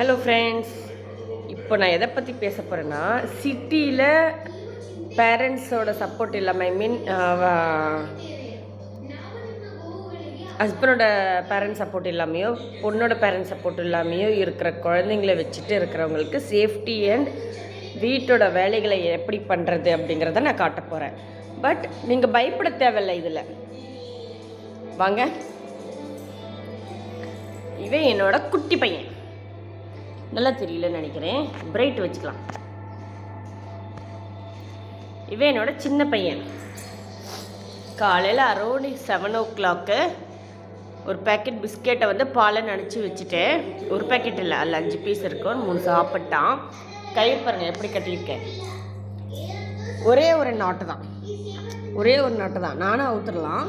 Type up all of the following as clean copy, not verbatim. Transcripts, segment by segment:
Hello friends, இப்போ நான் எதை பற்றி பேச போகிறேன்னா, சிட்டியில் பேரண்ட்ஸோட சப்போர்ட் இல்லாமல், ஹஸ்பண்டோட பேரண்ட்ஸ் சப்போர்ட் இல்லாமையோ பொண்ணோட பேரண்ட்ஸ் சப்போர்ட் இல்லாமையோ இருக்கிற குழந்தைங்கள வச்சுட்டு இருக்கிறவங்களுக்கு சேஃப்டி அண்ட் வீட்டோட வேலைகளை எப்படி பண்ணுறது அப்படிங்கிறத நான் காட்ட போகிறேன். பட் நீங்கள் பயப்பட தேவையில்லை. இதில் வாங்க, இவன் என்னோட குட்டி பையன். நல்லா தெரியலன்னு நினைக்கிறேன், பிரைட் வச்சுக்கலாம். இவன் என்னோட சின்ன பையன். காலையில் அரௌண்ட் 7 o'clock ஒரு பேக்கெட் பிஸ்கெட்டை வந்து பாலை நனைச்சி வச்சுட்டேன். ஒரு பேக்கெட் இல்லை, அதில் 5 பீஸ் இருக்கும். 3 சாப்பிட்டான். கயிறு பாருங்கள் எப்படி கட்டியிருக்கேன். ஒரே ஒரு நாட்டு தான், நானும் அவுத்துடலாம்.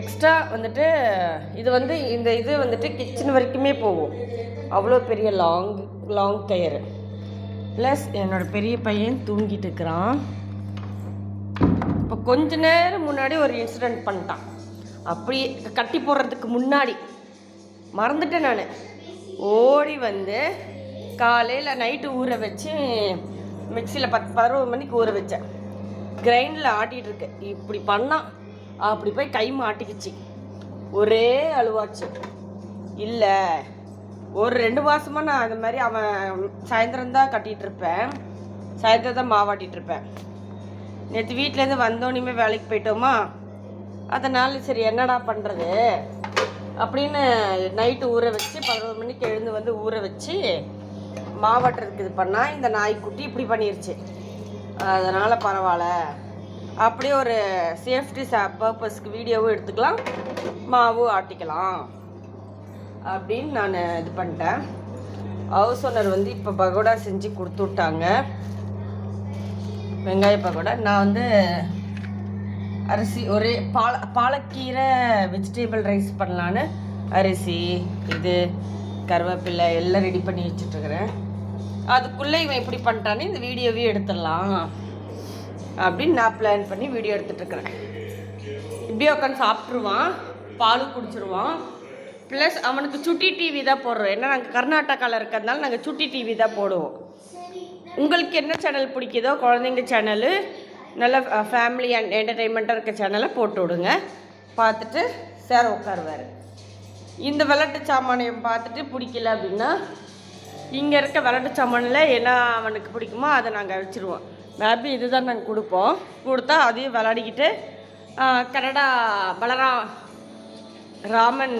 எக்ஸ்ட்ரா வந்துட்டு இந்த இது வந்துட்டு கிச்சன் வரைக்குமே போகும். அவ்வளோ பெரிய லாங் கயிறு. ப்ளஸ் என்னோடய பெரிய பையன் தூங்கிட்டு இருக்கிறான். இப்போ கொஞ்ச நேரம் முன்னாடி ஒரு இன்சிடெண்ட் பண்ணிட்டான். அப்படி கட்டி போடுறதுக்கு முன்னாடி மறந்துட்டேன். நான் ஓடி வந்து காலையில் நைட்டு ஊற வச்சு மிக்சியில் 11 மணிக்கு ஊற வச்சேன். கிரைண்டில் ஆட்டிகிட்டு இருக்கேன். இப்படி பண்ணான். அப்படி போய் கை மாட்டிக்கிச்சு. ஒரே அழுவாச்சு. இல்லை, ஒரு 2 மாதமாக நான் அந்த மாதிரி அவன் சாயந்தரம் தான் கட்டிகிட்ருப்பேன். சாயந்தரம் தான் மாவாட்டிகிட்ருப்பேன். நேற்று வீட்டிலேருந்து வந்தோன்னே வேலைக்கு போயிட்டோமா, அதனால் சரி என்னடா பண்ணுறது அப்படின்னு நைட்டு ஊற வச்சு 11 மணிக்கு எழுந்து வந்து ஊற வச்சு மாவாட்டுறதுக்கு இது பண்ணால் இந்த நாய்க்குட்டி இப்படி பண்ணிருச்சு. அதனால் பரவாயில்ல, அப்படியே ஒரு சேஃப்டி பர்பஸ்க்கு வீடியோவும் எடுத்துக்கலாம், மாவும் ஆட்டிக்கலாம் அப்படின்னு நான் இது பண்ணிட்டேன். ஹவுஸ் ஓனர் வந்து இப்போ பகோடா செஞ்சு கொடுத்து விட்டாங்க, வெங்காய பகோடா. நான் வந்து அரிசி ஒரே பாலக்கீரை வெஜிடேபிள் ரைஸ் பண்ணலான்னு அரிசி இது கருவேப்பிலை எல்லாம் ரெடி பண்ணி வச்சுட்ருக்கிறேன். அதுக்குள்ளே இவன் எப்படி பண்ணிட்டான்னு இந்த வீடியோவே எடுத்துடலாம் அப்படின்னு நான் பிளான் பண்ணி வீடியோ எடுத்துகிட்ருக்கிறேன். இப்படியே உட்காந்து சாப்பிட்ருவான், பாலும் குடிச்சிருவான். ப்ளஸ் அவனுக்கு சுட்டி டிவி தான் போடுறோம். ஏன்னா நாங்கள் கர்நாடகாவில் இருக்கிறதுனால நாங்கள் சுட்டி டிவி தான் போடுவோம். உங்களுக்கு என்ன சேனல் பிடிக்குதோ, குழந்தைங்க சேனலு, நல்ல ஃபேமிலி அண்ட் என்டர்டெயின்மெண்ட்டாக இருக்க சேனலை போட்டு விடுங்க. பார்த்துட்டு சார் உட்காருவார். இந்த விளையாட்டு சாமானையும் பார்த்துட்டு பிடிக்கல அப்படின்னா இங்கே இருக்க விளையாட்டு சாமானில் என்ன அவனுக்கு பிடிக்குமோ அதை நாங்கள் வச்சுருவோம். மேபி இதுதான் நாங்கள் கொடுப்போம். கொடுத்தா அதையும் விளையாடிக்கிட்டு கனடா ராமன்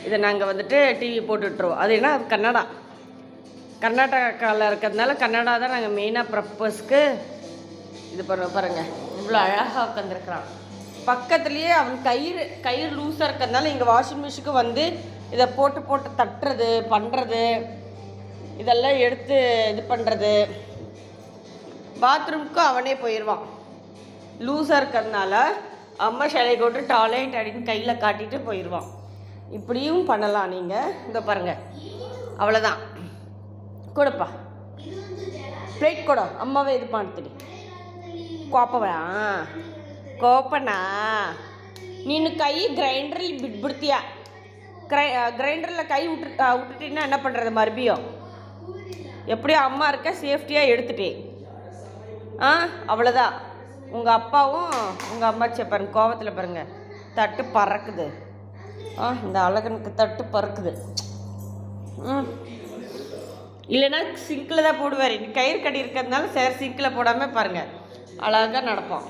இதை நாங்கள் வந்துட்டு டிவி போட்டுட்ருவோம். அது என்ன, அது கர்நாடகாவில் இருக்கிறதுனால கன்னடா தான் நாங்கள் மெயினாக ப்ரப்பஸ்க்கு இது பண்ணுறோம். பாருங்கள் இவ்வளோ அழகாக உட்காந்துருக்குறான். பக்கத்துலேயே அவன் கயிறு லூஸாக இருக்கிறதுனால இங்கே வாஷிங் மிஷினுக்கு வந்து இதை போட்டு தட்டுறது பண்ணுறது, இதெல்லாம் எடுத்து இது பண்ணுறது. பாத்ரூமுக்கும் அவனே போயிடுவான். லூஸாக இருக்கிறதுனால அம்மா சிலை போட்டு டாய்லெட் அப்படின்னு கையில் காட்டிட்டு போயிடுவான். இப்படியும் பண்ணலாம் நீங்கள். இந்த பாருங்கள், அவ்வளோதான். கொடுப்பா பிளேட் கூட அம்மாவே இது பண்ணுறீ கோப்பனா நீನು கை கிரைண்டரில் ಬಿಡ್ತೀಯ. கிரைண்டரில் கை விட்டுட்டீங்கன்னா என்ன பண்ணுறது? மறுபடியும் எப்படியும் அம்மா இருக்க சேஃப்டியாக எடுத்துட்டேன். அவ்வளோதான். உங்கள் அப்பாவும் உங்கள் அம்மாச்சியை பாருங்கள், கோவத்தில் பாருங்கள், தட்டு பறக்குது. இந்த அழகனுக்கு தட்டு பறக்குது. இல்லைன்னா சிங்கில் தான் போடுவார். கயிறு கட்டி இருக்கிறதுனால சார் சிங்கில் போடாமல் பாருங்கள் அழகாக நடப்பான்.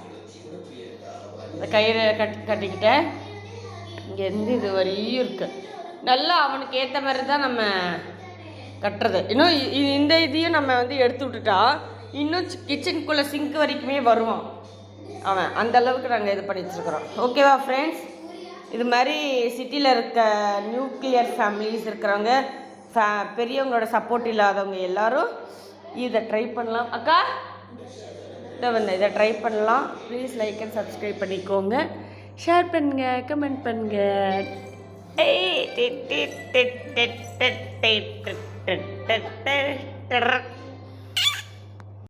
இந்த கயிறு கட்டிக்கிட்டேன். இங்கேருந்து இது வரையும் இருக்குது. நல்லா அவனுக்கு ஏற்ற மாதிரி தான் நம்ம கட்டுறது. இன்னும் இந்த இதையும் நம்ம வந்து எடுத்து விட்டுட்டா இன்னும் கிச்சனுக்குள்ளே சிங்க் வரைக்குமே வருவான் அவன். அந்த அளவுக்கு நாங்கள் இது பண்ணி வச்சுருக்குறோம். ஓகேவா ஃப்ரெண்ட்ஸ்? இது மாதிரி சிட்டியில் இருக்க நியூக்ளியர் ஃபேமிலிஸ் இருக்கிறவங்க, பெரியவங்களோட சப்போர்ட் இல்லாதவங்க எல்லோரும் இதை ட்ரை பண்ணலாம். அக்கா இதை ட்ரை பண்ணலாம். ப்ளீஸ் லைக் அண்ட் சப்ஸ்கிரைப் பண்ணிக்கோங்க, ஷேர் பண்ணுங்கள், கமெண்ட் பண்ணுங்கள்.